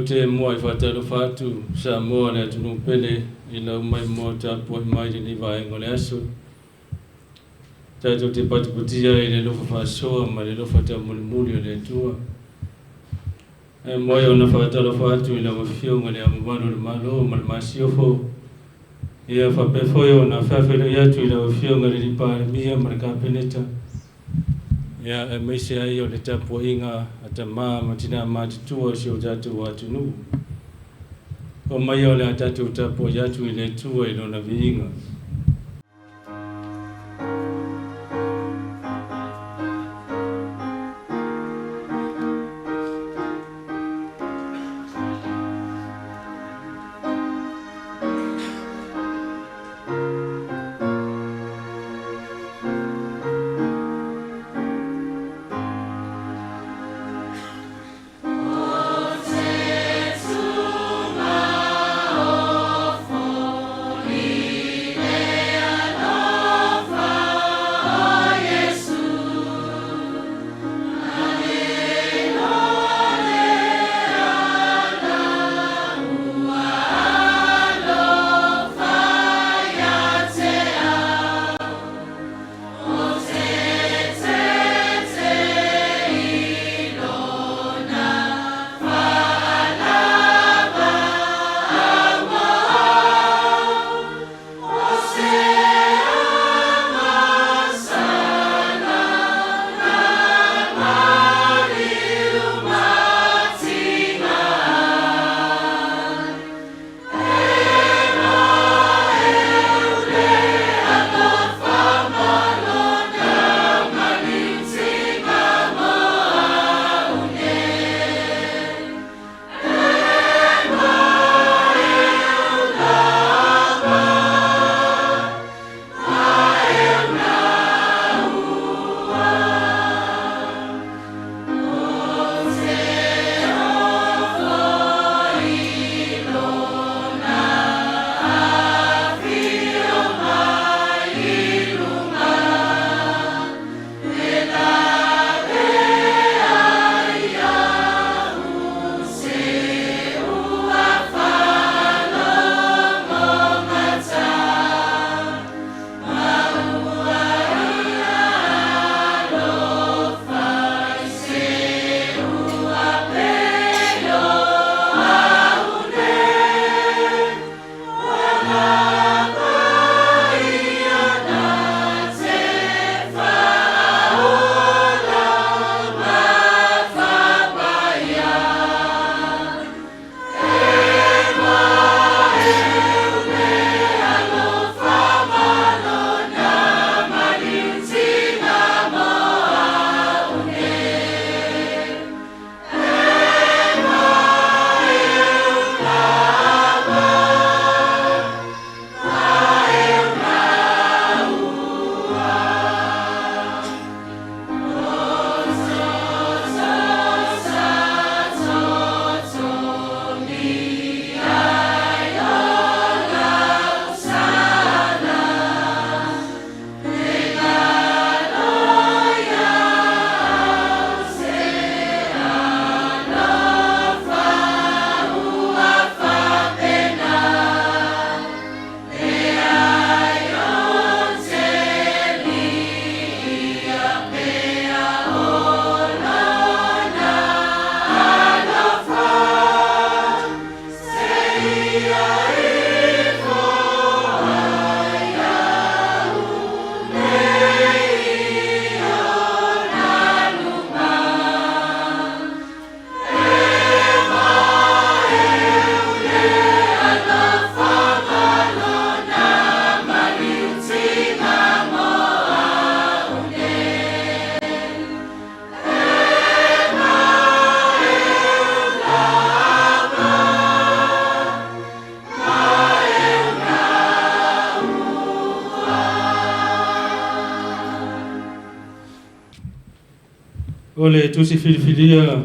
te moa I whataro whatu sa moa le atunu pele I lau mai moa tapu I mai ni vaenga le aso. Tato te patuputia I le lofa whasoa ma le lofa te mulimuli o le tua. E moa I ona whataro whatu I lau mawhionga le amumano le malo ma le masiofo. Ia whapefoi o na whawhero iatu I lau mawhionga le ripare mia ma le kapeneta. Ia e meise ai o le tapu inga ata maa matina matitua si o tatu watu nu. O mai o le atatu tapu iatu I le tua I lona viinga. Ole tusi filifilia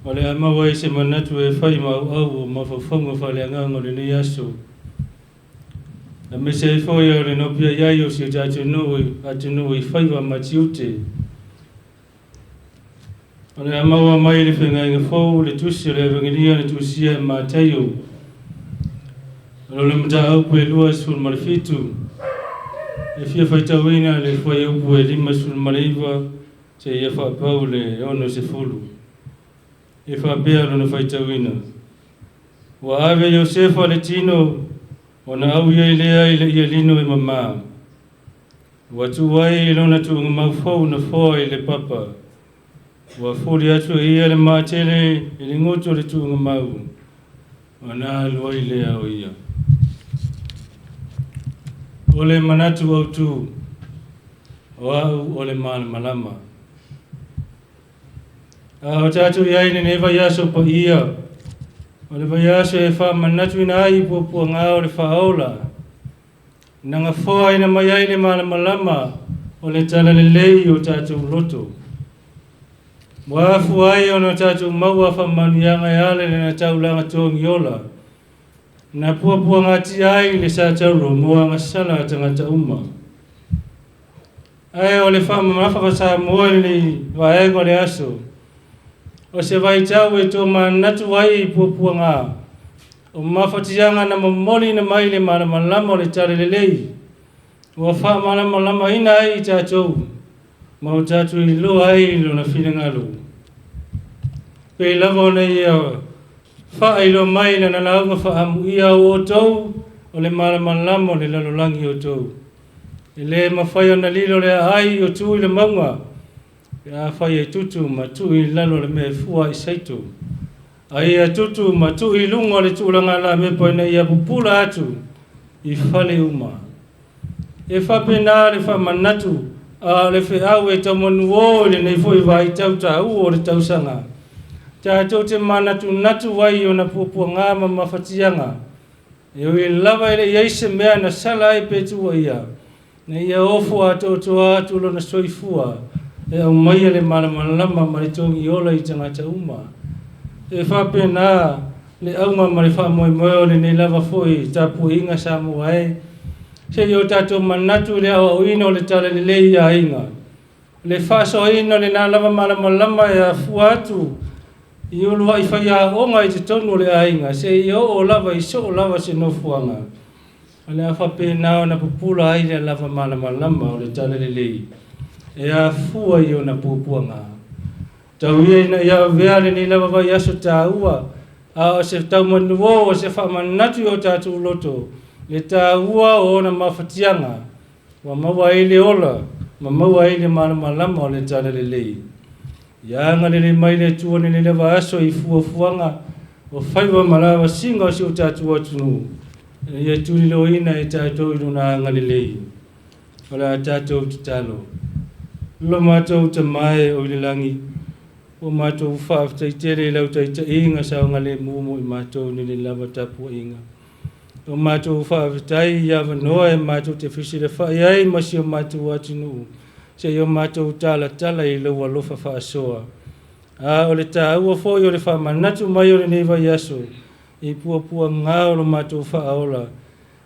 ole amawa ise manatu e fai ma au ma fofongo fale nganga le ni aso na mese fo yo le no pia ya yo si atu no I fai wa matiute Ole amawa mai le whenga inga fau le tusi le evangelia le tusia e Mātaio. Ole le mta au pue lua sul marifitu. E fia whaitawina le whai au pue lima sul mariva se ia whapau le ono se fulu. E whapea lona whaitawina. Wa ave Iosefa le tino o na au ia lea i le ia lino e mama. Wa tuwai lona tu ngamaufau na foa i le papa. Wa furi atu ia le mātele i le ngoto le tu ngamau. Wa na alua i lea o ia. Ole manatu au tu. O au ole malama. O tatu iai ne neva yaso pa ia. Ole va yaso e wha manatu ina ai pua ngā le whaola. Nanga whoa ina mai ai le malama. Ole tala le lei o tatu loto. Wafu ai o na tatu maua wha manianga e ale le na tau langa tōngi ola. Na pua ngati ai le sa tauro mua ngasala tangata uma. Ai ole wha mamafa sa mua le waengo le aso. O se vai tau e tō manatu ai pua ngā. O mawhatianga na mamoli na mai le malama le tale le lei. O wha malama ina ai i tātou. Mau tātou i lo ai lo na whiringa lo. Pei lavo na ia wha ilo mai na launga wha amu ia o tau. O le malama le lalolangi o tau. E le mawhai o na lilo le ai o tui le maunga. Ia whai e tutu ma tui lalo le me fua i saito. Ai e tutu ma tui lunga le tūlanga la me poina ia pupula atu i whale uma. E whape nā le wha manatu a le whi au e tamonu o le nei fwoi vai tau ta u o le tausanga. Ta tau te manatu natu wai o na pupua ngā mawhatianga. E ui lava ele iaise mea na sala e petua ia. Na ia ofo ato toa atu lo na soifua. E au mai le malama maritongi ola i tangata uma. E whape nā le auma mari wha moe moe le nei lava foi tapu inga sa mua e. Se yo tato manatu le au ino le tala le lei a inga. Le whaso ino le nā lava malama e a fuatu. I ulua i whaia onga i te tonu le a inga. Se i o lava i so lava se no fuanga. Le a whape nā o na pupula ai le lava malama o le tala le lei. E a fua i o na pupuanga. Tau ia ia veale ni lava vai aso tā ua. A se tau manuo o se whamanatu o tātou loto. Le tā ua o na mawhatianga. Wa maua ele ola. Ma maua ele malama o le tala le lei. Ia ngale le mai le tua ni le lava aso i fuanga. O whaiwa malawa singa o si o tātou atunu. Ia tuli lo ina e tātou inu na ngale lei. Ola tātou tutalo. Lo mātou ta mai o le langi. O mātou whaaftai tere lau tai ta inga sa ngale mumu i mātou ni le lava tapu inga. O mātou whaaftai ia wanoa e mātou te whisire whai ai masi o mātou atinu. Se o mātou tala i lau alofa whaasoa. A o le tā ua fōi o le whamanatu mai o le neiva yaso. I pua ngā o le mātou whaaola.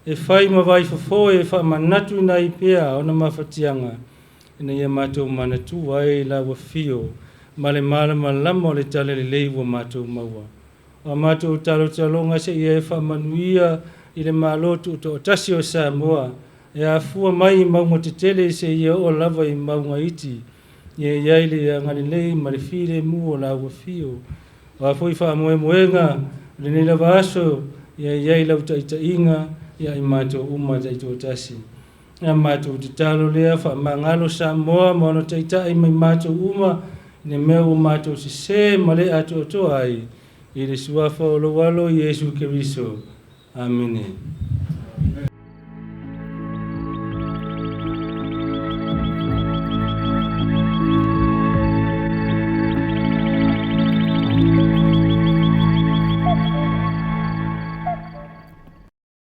E whai mawai whafoi e whamanatu ina i pia o na mawhatianga. Ina ia mātou manatu ai la wa fio. Male malama o le tale le lei wa mātou maua. O mātou talonga se ia e whamanuia i le mālotu o tasi o Samoa. E a fua mai i maunga te tele se ia o lava i maunga iti. Ia iai le ngani lei ma le file mu o la wa fio. O a fui whamoenga le ne lava aso ia iai lau taita inga ia i mātou uma taito tasi. Ia mātou te talo lea whamangalo Samoa ma ono taita i mai mātou uma ne mea o mātou se male ato ai i le suafa o lo walo Yesu Keriso. Amen.